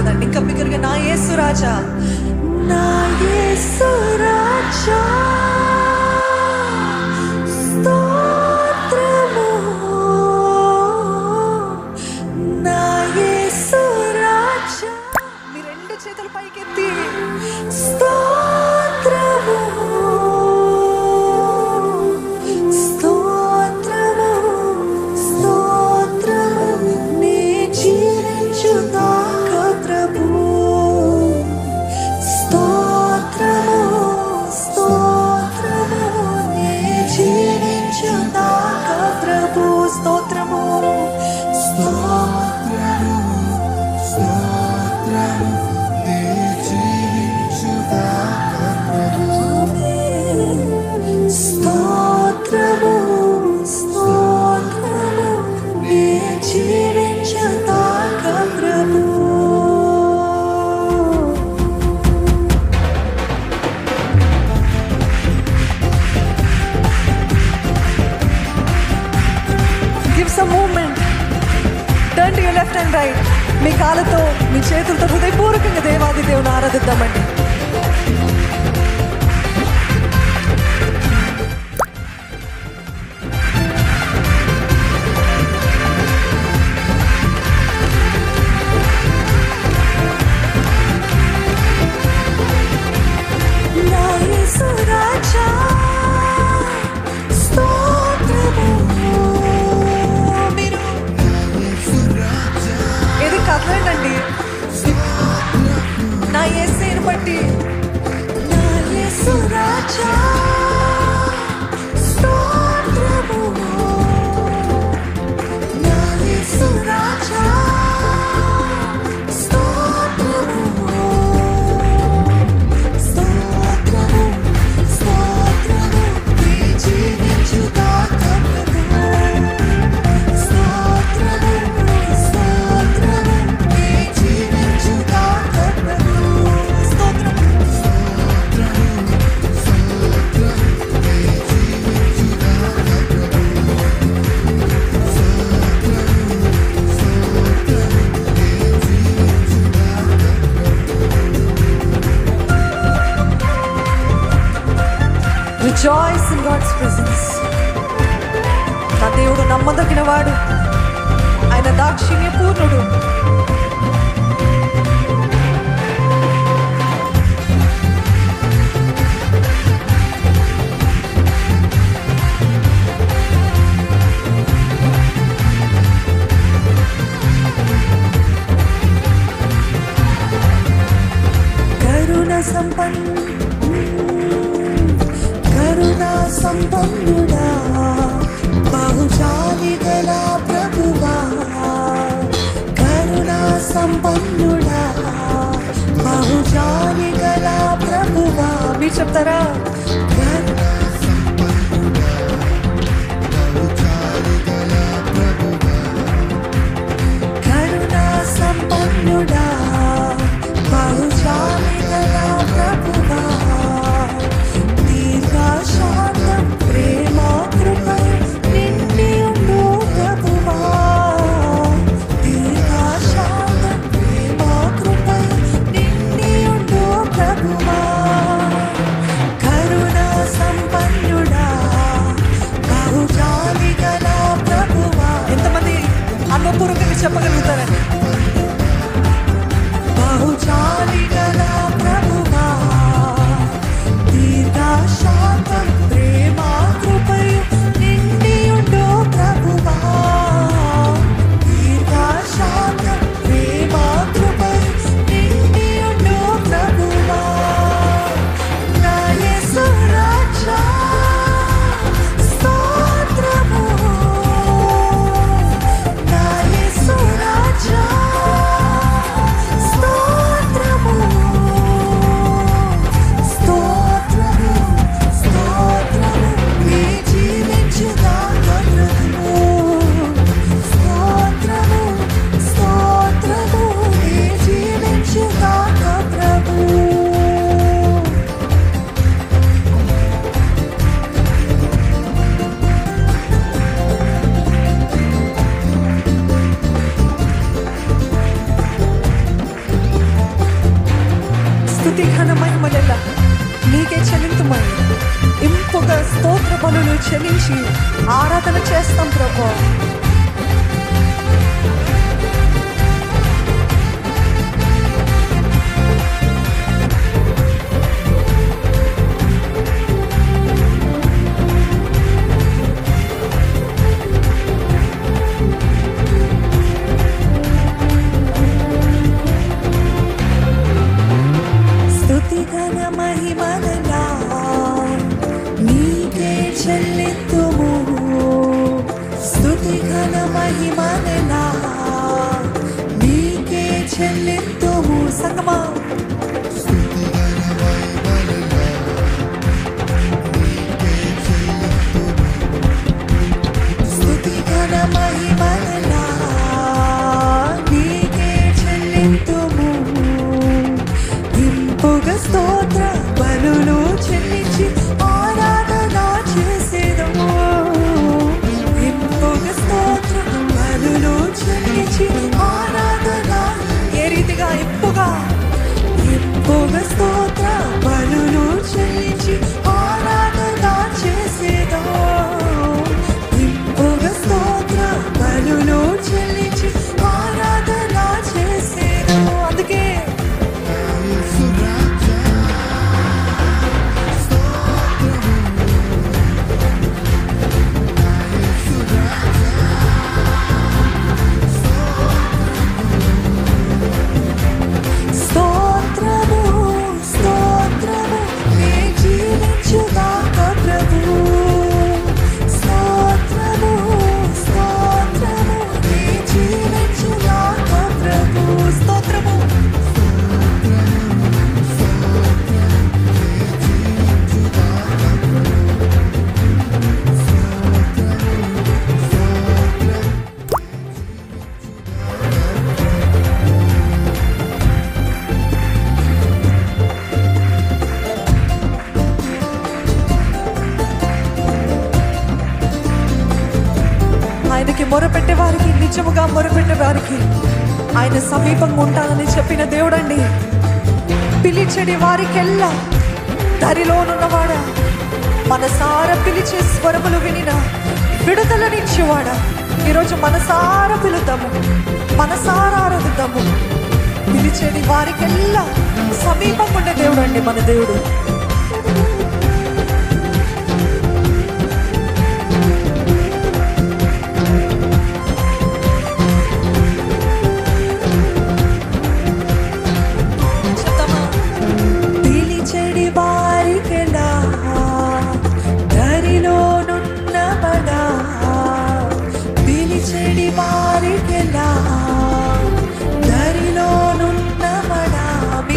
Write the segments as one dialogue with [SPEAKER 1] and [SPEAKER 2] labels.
[SPEAKER 1] రాలేదండి. ఇంకా బిగ్గరగా నా యేసు రాజా, నా యేసు రాజా స్తోత్రము, నా యేసు రాజా. మీ రెండు చేతులు పైకెత్తి స్తోత్రము, స్తోత్రము, స్తోత్రము, నీ జీవించుగాక ప్రభు. స్తోత్రము, స్తోత్రము, నీ జీవించుగాక ప్రభు. స్తోత్రము, స్తోత్రము, స్తోత్రము, నీ జీవించుగాక ప్రభు. స్తోత్రము, స్తోత్రము, నీ జీవించుగాక ప్రభు. Give some movement. Turn to your left and right. మీ కాళ్ళతో మీ చేతులతో హృదయపూర్వకంగా దేవాది దేవుని ఆరాధిద్దామండి. నా యేసు రాజా స్తోత్రము. మీరు ఏది కదలండి. నా యేసుని బట్టి, నా యేసు రాజా స్తోత్రము, నా యేసు రాజా స్తోత్రము, స్తోత్రము, స్తోత్రము, నీ జీవించుగాక ప్రభు. స్తోత్రము, స్తోత్రము, నీ జీవించుగాక ప్రభు. స్తోత్రము, Rejoice in God's presence. నా దేవుడు నమ్మదగిన వాడు, ఆయన దాక్షిణ్య పూర్ణుడు. కరుణ సంపన్నుడా, బహుజాలి గల ప్రభువా. కరుణా సంపన్నుడా, బహుజాలి గల ప్రభువా. మీరు చెప్తారా? కరుణా సంపన్నుడా, బహుజాలి గల ప్రభువా. కరుణా సంపన్నుడా, బహుజాలి గల ప్రభువా. దీర్ఘశాంతం ప్రేమ కృపై నిండి ఉండు ప్రభువా. దీర్ఘశాంతం ప్రేమ కృపై నిండి ఉండు ప్రభువా. కరుణా సంపన్నుడా, బహుజాలి గల ప్రభువా. ఎంతమంది అనుపూర్వకంగా చెప్పగలుగుతారండి? బహుజాలి గల ప్రభువా, దీర్ఘశాంతం ప్రేమ కృపై నిండి ఉండు ప్రభువా. దీర్ఘశాంతం ప్రేమ కృపై నిండి ఉండు ప్రభువా. నా యేసు రాజా స్తోత్రము, నా యేసు రాజా బలులు చెల్లించి ఆరాధన చేస్తాం ప్రభు. సంగమా స్తుతి ఘన మహిమలా నీకే చెల్లింతుము. ఇంపుగా స్తోత్ర బలులు చెల్లించి ఆరాధన చేసేదము. ఇంపుగా స్తోత్ర బలులు చెల్లించి ఆరాధన. ఏ రీతిగా ఇంపుగా స్తోత్ర బలులు చెల్లించి ఆరాధన చేసేదము. ఇంపుగా స్తోత్ర బలులు చెల్లించి ఆరాధన చేసేదము. అందుకే ఆయనకి మొరపెట్టే వారికి, నిజముగా మొరపెట్టే వారికి ఆయన సమీపంగా ఉంటానని చెప్పిన దేవుడండి. పిలిచెడి వారికెల్లా దరిలోనున్నవాడా, మనసారా పిలిచే స్వరములు వినిన విడుదలనిచ్చేవాడా. ఈరోజు మనసారా పిలుద్దాము, మనసారా ఆరాధిద్దాము. పిలిచేది వారికెల్లా సమీపంగా ఉండే దేవుడండి మన దేవుడు.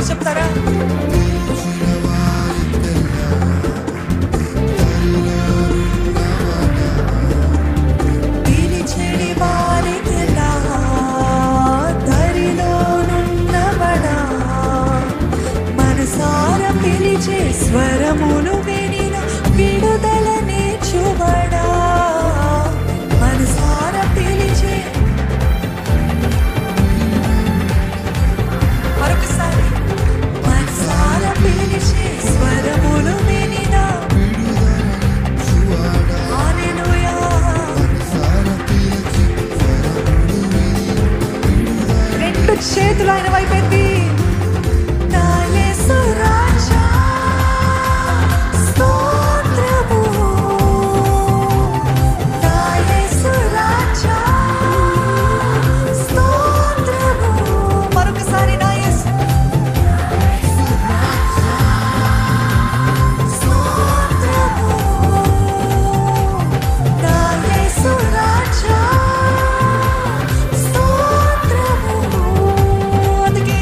[SPEAKER 1] చెప్తారా? పిలిచెడి వారికెలా దరిలోనున్నవడా, మనసారా పిలిచే స్వరములు వినిన విడుదలనే చూవడా. మనసారా పిలిచే, మరొకసారి మనసారా పిలిచే స్వరములు వినిన. హల్లెలూయా. రెండు చేతులు ఆయన వైపెత్తి, నా యేసు రాజా స్తోత్రము, నా యేసు రాజా స్తోత్రము. మరొకసారి నా యేసు స్తోత్రము, నా యేసు రాజా స్తోత్రము. అందుకే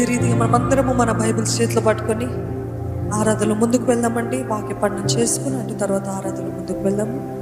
[SPEAKER 1] అదే రీతిగా మనమందరము మన బైబిల్స్ చేతిలో పట్టుకొని ఆరాధనలో ముందుకు వెళ్దామండి. వాక్య పఠనం చేసుకుని అటు తర్వాత ఆరాధనలో ముందుకు వెళ్దాము.